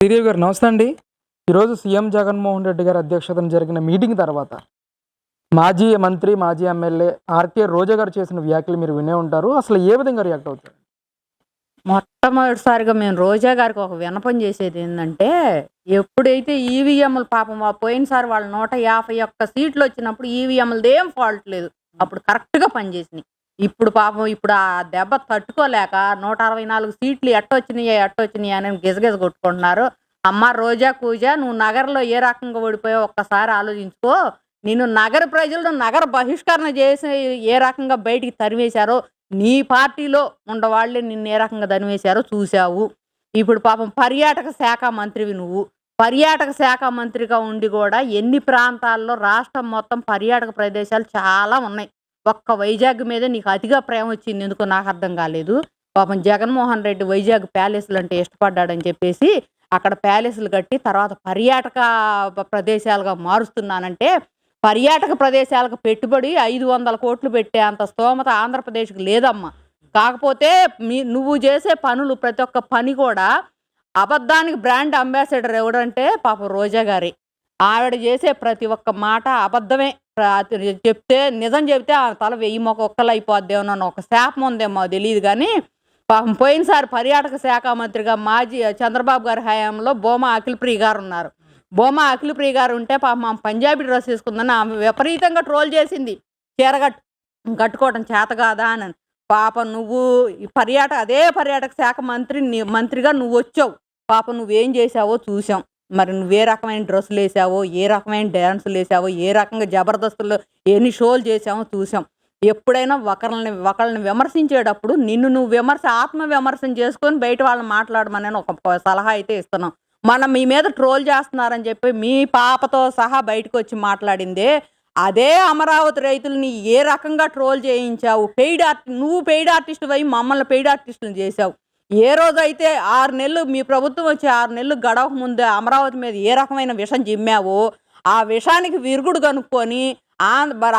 శ్రీదేవి గారు నమస్తే అండి. ఈరోజు సీఎం జగన్మోహన్ రెడ్డి గారి అధ్యక్షతన జరిగిన మీటింగ్ తర్వాత మాజీ మంత్రి, మాజీ ఎమ్మెల్యే ఆర్కే రోజా గారు చేసిన వ్యాఖ్యలు మీరు వినే ఉంటారు. అసలు ఏ విధంగా రియాక్ట్ అవుతారు? మొట్టమొదటిసారిగా మేము రోజా గారికి ఒక విన్నపం చేసేది ఏందంటే, ఎప్పుడైతే ఈవీఎంలు పాపం పోయినసారి వాళ్ళు 151 సీట్లు వచ్చినప్పుడు ఈవీఎంలదేం ఫాల్ట్ లేదు. అప్పుడు కరెక్ట్‌గా పనిచేసినాయి. ఇప్పుడు పాపం ఆ దెబ్బ తట్టుకోలేక 164 సీట్లు ఎట్టొచ్చినియి అని గిజగిజ కొట్టుకుంటున్నారు. అమ్మ రోజా, కూజా నువ్వు నగరంలో ఏ రకంగా ఓడిపోయావో ఒక్కసారి ఆలోచించుకో. నిన్ను నగర ప్రజలు నగర బహిష్కరణ చేసి ఏ రకంగా బయటికి తరిమేశారో, నీ పార్టీలో ఉండవాళ్ళే నిన్ను ఏ రకంగా తరిమేశారో చూశావు. ఇప్పుడు పాపం పర్యాటక శాఖ మంత్రివి నువ్వు. పర్యాటక శాఖ మంత్రిగా ఉండి కూడా ఎన్ని ప్రాంతాల్లో రాష్ట్రం మొత్తం పర్యాటక ప్రదేశాలు చాలా ఉన్నాయి. ఒక్క వైజాగ్ మీదే నీకు అతిగా ప్రేమ వచ్చింది. ఎందుకో నాకు అర్థం కాలేదు. పాపం జగన్మోహన్ రెడ్డి వైజాగ్ ప్యాలెస్లు అంటే ఇష్టపడ్డాడని చెప్పేసి అక్కడ ప్యాలెస్లు కట్టి తర్వాత పర్యాటక ప్రదేశాలుగా మారుస్తున్నానంటే, పర్యాటక ప్రదేశాలకు పెట్టుబడి 500 కోట్లు పెట్టే అంత స్తోమత ఆంధ్రప్రదేశ్కి లేదమ్మా. కాకపోతే నువ్వు చేసే పనులు ప్రతి ఒక్క పని కూడా అబద్ధానికి బ్రాండ్ అంబాసిడర్ ఎవడంటే పాపం రోజా గారి. ఆవిడ చేసే ప్రతి ఒక్క మాట అబద్ధమే. నిజం చెప్తే ఆ తల 1000 మొక్కలు అయిపోద్దేమో అని ఒక శాపం ఉందేమో తెలియదు. కానీ పాపం పోయినసారి పర్యాటక శాఖ మంత్రిగా మాజీ చంద్రబాబు గారి హయాంలో భూమా అఖిలప్రియ గారు ఉన్నారు. భూమా అఖిలప్రియ గారు ఉంటే పాపం ఆమె పంజాబీ డ్రెస్ వేసుకుందని ఆమె విపరీతంగా ట్రోల్ చేసింది. చీర కట్టుకోవడం చేత కాదా అని. పాపం నువ్వు అదే పర్యాటక శాఖ మంత్రిగా నువ్వు వచ్చావు. పాపం నువ్వేం చేసావో చూసాం. మరి నువ్వే రకమైన డ్రెస్సులు వేసావో, ఏ రకమైన డ్యాన్సులు వేసావో, ఏ రకంగా జబర్దస్తుల్లో ఎన్ని షోలు చేసావో చూసాం. ఎప్పుడైనా ఒకళ్ళని విమర్శించేటప్పుడు నిన్ను నువ్వు ఆత్మ విమర్శన చేసుకొని బయట వాళ్ళని మాట్లాడమని ఒక సలహా అయితే ఇస్తున్నాం. మీ మీద ట్రోల్ చేస్తున్నారని చెప్పి మీ పాపతో సహా బయటకు వచ్చి మాట్లాడిందే అదే అమరావతి రైతులని ఏ రకంగా ట్రోల్ చేయించావు. నువ్వు పెయిడ్ ఆర్టిస్ట్ అయి మమ్మల్ని పెయిడ్ ఆర్టిస్టులు చేశావు. ఏ రోజైతే 6 నెలలు మీ ప్రభుత్వం వచ్చి 6 నెలలు గడవక ముందే అమరావతి మీద ఏ రకమైన విషం జిమ్మావో ఆ విషానికి విరుగుడు కనుక్కొని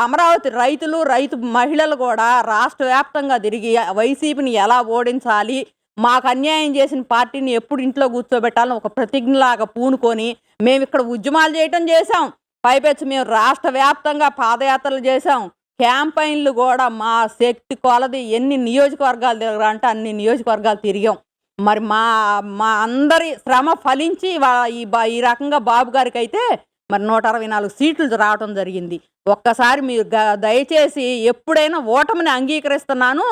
అమరావతి రైతు మహిళలు కూడా రాష్ట్ర వ్యాప్తంగా తిరిగి వైసీపీని ఎలా ఓడించాలి, మాకు అన్యాయం చేసిన పార్టీని ఎప్పుడు ఇంట్లో కూర్చోబెట్టాలని ఒక ప్రతిజ్ఞలాగా పూనుకొని మేము ఇక్కడ ఉద్యమాలు చేసాం. పైపెచ్చి మేము రాష్ట్ర వ్యాప్తంగా పాదయాత్రలు చేసాం. క్యాంపైన్లు కూడా మా శక్తి కొలది ఎన్ని నియోజకవర్గాలు తిరగాలంటే అన్ని నియోజకవర్గాలు తిరిగాం. మరి మా అందరి శ్రమ ఫలించి ఈ రకంగా బాబు గారికి అయితే మరి 164 సీట్లు రావటం జరిగింది. ఒక్కసారి మీరు దయచేసి ఎప్పుడైనా ఓటమిని అంగీకరిస్తున్నాను,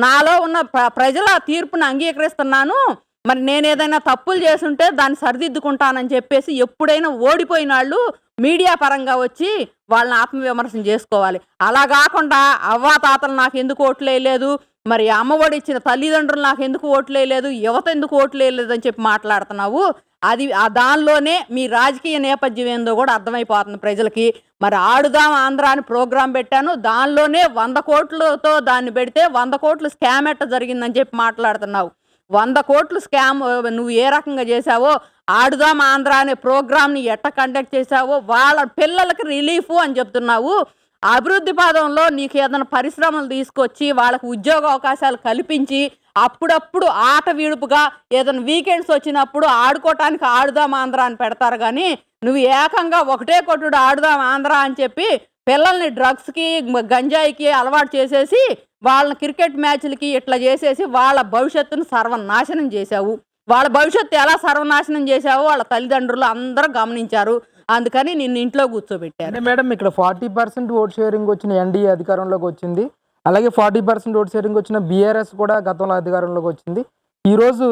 నాలో ఉన్న ప్రజల తీర్పుని అంగీకరిస్తున్నాను, మరి నేను ఏదైనా తప్పులు చేసుంటే దాన్ని సరిదిద్దుకుంటానని చెప్పేసి ఎప్పుడైనా ఓడిపోయిన వాళ్ళు మీడియా పరంగా వచ్చి వాళ్ళని ఆత్మవిమర్శన చేసుకోవాలి. అలా కాకుండా అవ్వాతాతలు నాకు ఎందుకు ఓట్లు వేయలేదు, మరి అమ్మఒడి ఇచ్చిన తల్లిదండ్రులు నాకు ఎందుకు ఓట్లు వేయలేదు, యువత ఎందుకు ఓట్లు వేయలేదు అని చెప్పి మాట్లాడుతున్నావు. అది దానిలోనే మీ రాజకీయ నేపథ్యం ఏందో కూడా అర్థమైపోతుంది ప్రజలకి. మరి ఆడుదాం ఆంధ్ర అని ప్రోగ్రాం పెట్టాను, దానిలోనే 100 కోట్లతో దాన్ని పెడితే 100 కోట్లు స్కామ్ ఎట్ట జరిగిందని చెప్పి మాట్లాడుతున్నావు. 100 కోట్లు స్కామ్ నువ్వు ఏ రకంగా చేశావో, ఆడుదాం ఆంధ్ర అనే ప్రోగ్రామ్ని ఎట్ట కండక్ట్ చేశావో, వాళ్ళ పిల్లలకి రిలీఫ్ అని చెప్తున్నావు. అభివృద్ధి పదంలో నీకు ఏదైనా పరిశ్రమలు తీసుకొచ్చి వాళ్ళకు ఉద్యోగ అవకాశాలు కల్పించి అప్పుడప్పుడు ఆట విడుపుగా ఏదైనా వీకెండ్స్ వచ్చినప్పుడు ఆడుకోవటానికి ఆడుదాం ఆంధ్ర అని పెడతారు. కానీ నువ్వు ఏకంగా ఒకటే కొట్టుడు ఆడుదాం ఆంధ్ర అని చెప్పి పిల్లల్ని డ్రగ్స్కి గంజాయికి అలవాటు చేసేసి వాళ్ళని క్రికెట్ మ్యాచ్లకి ఇట్లా చేసేసి వాళ్ళ భవిష్యత్తును సర్వనాశనం చేశావు. వాళ్ళ భవిష్యత్తు ఎలా సర్వనాశనం చేశావో వాళ్ళ తల్లిదండ్రులు అందరూ గమనించారు. అందుకని నిన్ను ఇంట్లో కూర్చోబెట్టారు. మేడం ఇక్కడ 40% ఓట్ షేరింగ్ వచ్చిన ఎన్డీఏ అధికారంలోకి వచ్చింది. అలాగే 40% ఓట్ షేరింగ్ వచ్చిన బీఆర్ఎస్ కూడా గతంలో అధికారంలోకి వచ్చింది. ఈరోజు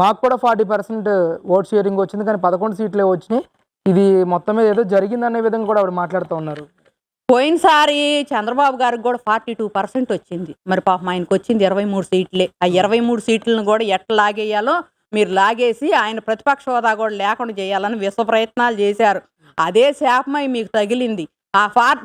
మాకు కూడా 40% ఓట్ షేరింగ్ వచ్చింది, కానీ 11 సీట్లే వచ్చినాయి. ఇది మొత్తం మీద ఏదో జరిగిందనే విధంగా కూడా ఆవిడ మాట్లాడుతూ ఉన్నారు. పోయినసారి చంద్రబాబు గారికి కూడా 42% వచ్చింది. మరి పాపం ఆయనకు వచ్చింది 23 సీట్లే. ఆ 23 సీట్లను కూడా ఎట్లా లాగేయాలో మీరు లాగేసి ఆయన ప్రతిపక్ష హోదా కూడా లేకుండా చేయాలని విశ్వ ప్రయత్నాలు చేశారు. అదే శాపమై మీకు తగిలింది.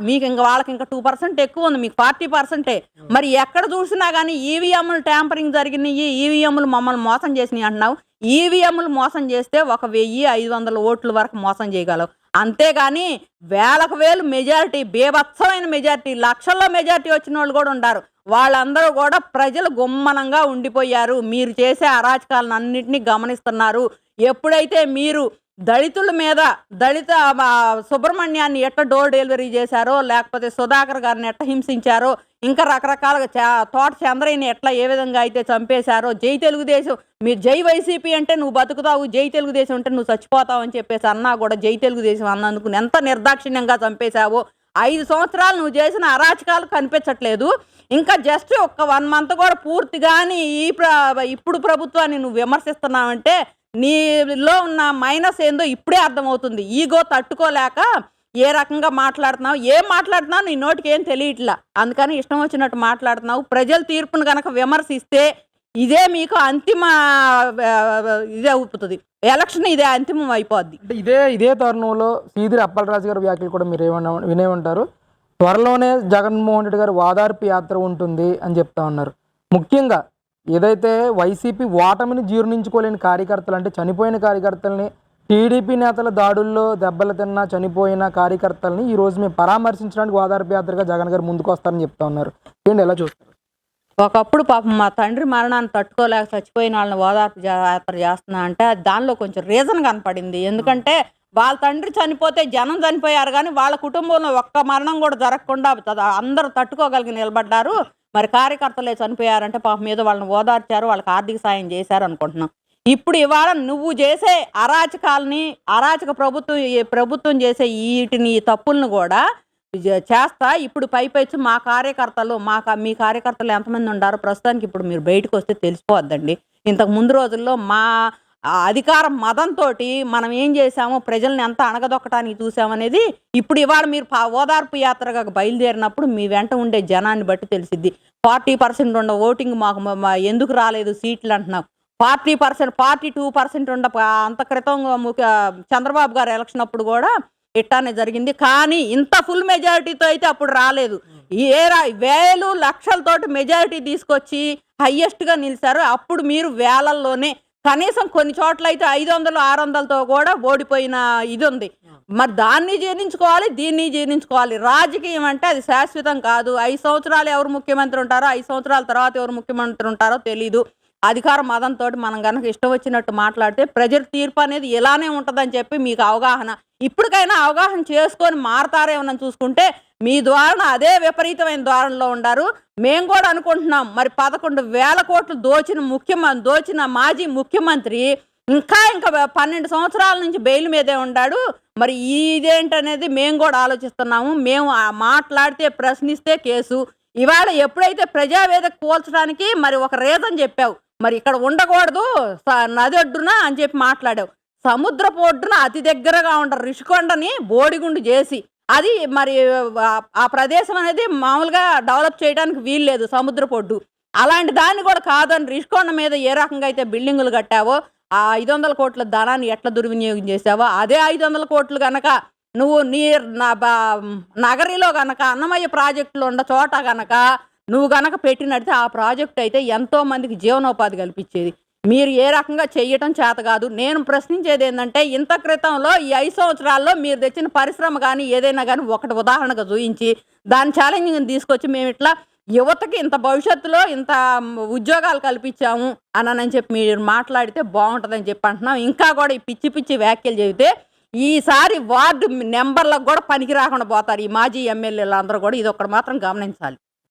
మీకు ఇంకా వాళ్ళకి ఇంకా 2% ఎక్కువ ఉంది, మీకు 40%. మరి ఎక్కడ చూసినా కానీ ఈవీఎంలు ట్యాంపరింగ్ జరిగినాయి, ఈవీఎంలు మమ్మల్ని మోసం చేసినాయి అంటున్నావు. ఈవీఎంలు మోసం చేస్తే 1500 ఓట్ల వరకు మోసం చేయగలవు. అంతేగాని వేలకు వేలు మెజారిటీ, బేభత్సమైన మెజారిటీ, లక్షల్లో మెజారిటీ వచ్చిన వాళ్ళు కూడా ఉంటారు. వాళ్ళందరూ కూడా ప్రజలు గుమ్మనంగా ఉండిపోయారు. మీరు చేసే అరాచకాలను అన్నింటినీ గమనిస్తున్నారు. ఎప్పుడైతే మీరు దళితుల మీద దళిత సుబ్రహ్మణ్యాన్ని ఎట్ట డోర్ డెలివరీ చేశారో, లేకపోతే సుధాకర్ గారిని ఎట్ట హింసించారో, ఇంకా రకరకాలుగా తోట చంద్రయ్యని ఎట్లా ఏ విధంగా అయితే చంపేశారో, జై తెలుగుదేశం మీరు జై వైసీపీ అంటే నువ్వు బతుకుతావు, జై తెలుగుదేశం అంటే నువ్వు చచ్చిపోతావు అని చెప్పేసి అన్నా కూడా జై తెలుగుదేశం అన్నందుకు ఎంత నిర్దాక్షిణ్యంగా చంపేశావో. 5 సంవత్సరాలు నువ్వు చేసిన అరాచకాలు కనిపించట్లేదు. ఇంకా జస్ట్ ఒక్క 1 మంత్ కూడా పూర్తిగాని ఇప్పుడు ప్రభుత్వాన్ని నువ్వు విమర్శిస్తున్నావంటే నీలో ఉన్న మైనస్ ఏందో ఇప్పుడే అర్థమవుతుంది. ఈగో తట్టుకోలేక ఏ రకంగా మాట్లాడుతున్నావు, ఏం మాట్లాడుతున్నావు నీ నోటికి ఏం తెలియట్లా, అందుకని ఇష్టం వచ్చినట్టు మాట్లాడుతున్నావు. ప్రజల తీర్పును కనుక విమర్శిస్తే ఇదే మీకు అంతిమ ఇదే అవుతుంది, ఎలక్షన్ ఇదే అంతిమం అయిపోద్ది. అంటే ఇదే తరుణంలో సీదిరి అప్పలరాజు గారి వ్యాఖ్యలు కూడా మీరు వినే ఉంటారు. త్వరలోనే జగన్మోహన్ రెడ్డి గారు ఓదార్పు యాత్ర ఉంటుంది అని చెప్తా ఉన్నారు. ముఖ్యంగా ఏదైతే వైసీపీ ఓటమిని జీర్ణించుకోలేని కార్యకర్తలు, అంటే చనిపోయిన కార్యకర్తల్ని, టీడీపీ నేతల దాడుల్లో దెబ్బలు తిన్న చనిపోయిన కార్యకర్తల్ని ఈరోజు మేము పరామర్శించడానికి ఓదార్పు యాత్రగా జగన్ గారు ముందుకు వస్తారని చెప్తా ఉన్నారు. ఏంటి ఎలా చూస్తారు? ఒకప్పుడు పాపం మా తండ్రి మరణాన్ని తట్టుకోలేక చచ్చిపోయిన వాళ్ళని ఓదార్పు యాత్ర చేస్తున్నా అంటే దానిలో కొంచెం రీజన్ కనపడింది. ఎందుకంటే వాళ్ళ తండ్రి చనిపోతే జనం చనిపోయారు, కానీ వాళ్ళ కుటుంబంలో ఒక్క మరణం కూడా జరగకుండా అందరూ తట్టుకోగలిగి నిలబడ్డారు. మరి కార్యకర్తలే చనిపోయారంటే పాపం మీద వాళ్ళని ఓదార్చారు, వాళ్ళకి ఆర్థిక సాయం చేశారు అనుకుంటున్నాం. ఇప్పుడు ఇవాళ నువ్వు చేసే అరాచకాలని, అరాచక ప్రభుత్వం చేసే వీటిని తప్పులను కూడా చేస్తా ఇప్పుడు పైపెచ్చి మా కార్యకర్తలు మీ కార్యకర్తలు ఎంతమంది ఉండారో ప్రస్తుతానికి ఇప్పుడు మీరు బయటకు వస్తే తెలిసిపోద్దండి. ఇంతకు ముందు రోజుల్లో మా అధికారం మదంతో మనం ఏం చేసామో, ప్రజల్ని ఎంత అణగదొక్కటానికి చూసామనేది ఇప్పుడు ఇవాళ మీరు ఓదార్పు యాత్రగా బయలుదేరినప్పుడు మీ వెంట ఉండే జనాన్ని బట్టి తెలిసిద్ది. 40% ఉండ ఓటింగ్ మాకు ఎందుకు రాలేదు సీట్లు అంటున్నావు. 42% ఉండ అంత క్రితం చంద్రబాబు గారు ఎలక్షన్ అప్పుడు కూడా ఇట్టానే జరిగింది. కానీ ఇంత ఫుల్ మెజారిటీతో అయితే అప్పుడు రాలేదు. వేలు లక్షలతోటి మెజారిటీ తీసుకొచ్చి హయ్యెస్ట్గా నిలిచారు. అప్పుడు మీరు వేలల్లోనే, కనీసం కొన్ని చోట్ల అయితే 500-600తో కూడా ఓడిపోయిన ఇది ఉంది. మరి దాన్ని జీర్ణించుకోవాలి, దీన్ని జీర్ణించుకోవాలి. రాజకీయం అంటే అది శాశ్వతం కాదు. 5 సంవత్సరాలు ఎవరు ముఖ్యమంత్రి ఉంటారో, 5 సంవత్సరాల తర్వాత ఎవరు ముఖ్యమంత్రి ఉంటారో తెలీదు. అధికార మదంతో మనం కనుక ఇష్టం వచ్చినట్టు మాట్లాడితే ప్రజల తీర్పు అనేది ఇలానే ఉంటుందని చెప్పి మీకు అవగాహన, ఇప్పటికైనా అవగాహన చేసుకొని మారతారేమని చూసుకుంటే మీ ద్వారా అదే విపరీతమైన ద్వారంలో ఉండారు. మేము కూడా అనుకుంటున్నాం, మరి 11,000 కోట్లు దోచిన మాజీ ముఖ్యమంత్రి ఇంకా 12 సంవత్సరాల నుంచి బెయిల్ మీదే ఉన్నాడు. మరి ఇదేంటనేది మేము కూడా ఆలోచిస్తున్నాము. మేము మాట్లాడితే, ప్రశ్నిస్తే కేసు. ఇవాళ ఎప్పుడైతే ప్రజావేదిక కూల్చడానికి మరి ఒక రీజన్ చెప్పావు, మరి ఇక్కడ ఉండకూడదు నది ఒడ్డున అని చెప్పి మాట్లాడావు. సముద్రపు ఒడ్డున అతి దగ్గరగా ఉండరు రిషికొండని బోడిగుండు చేసి, అది మరి ఆ ప్రదేశం అనేది మామూలుగా డెవలప్ చేయడానికి వీల్లేదు సముద్రపు ఒడ్డు. అలాంటి దాన్ని కూడా కాదని రిషికొండ మీద ఏ రకంగా అయితే బిల్డింగులు కట్టావో, ఆ 500 కోట్ల ధనాన్ని ఎట్లా దుర్వినియోగం చేసావో, అదే 500 కోట్లు కనుక నువ్వు నగరిలో గనక అన్నమయ్య ప్రాజెక్టులో ఉన్న చోట గనక నువ్వు గనక పెట్టినట్టు ఆ ప్రాజెక్ట్ అయితే ఎంతో మందికి జీవనోపాధి కల్పించేది. మీరు ఏ రకంగా చెయ్యటం చేత కాదు. నేను ప్రశ్నించేది ఏంటంటే, ఇంత క్రితంలో ఈ 5 సంవత్సరాల్లో మీరు తెచ్చిన పరిశ్రమ కానీ ఏదైనా కానీ ఒకటి ఉదాహరణగా చూపించి దాని ఛాలెంజింగ్ తీసుకొచ్చి మేము ఇట్లా యువతకి ఇంత భవిష్యత్తులో ఇంత ఉద్యోగాలు కల్పించాము అని చెప్పి మీరు మాట్లాడితే బాగుంటుందని చెప్పి అంటున్నాం. ఇంకా కూడా ఈ పిచ్చి వ్యాఖ్యలు చెబితే ఈసారి వార్డు నెంబర్లకు కూడా పనికి రాకుండా పోతారు ఈ మాజీ ఎమ్మెల్యేలు అందరూ కూడా. ఇది ఒకటి మాత్రం గమనించాలి.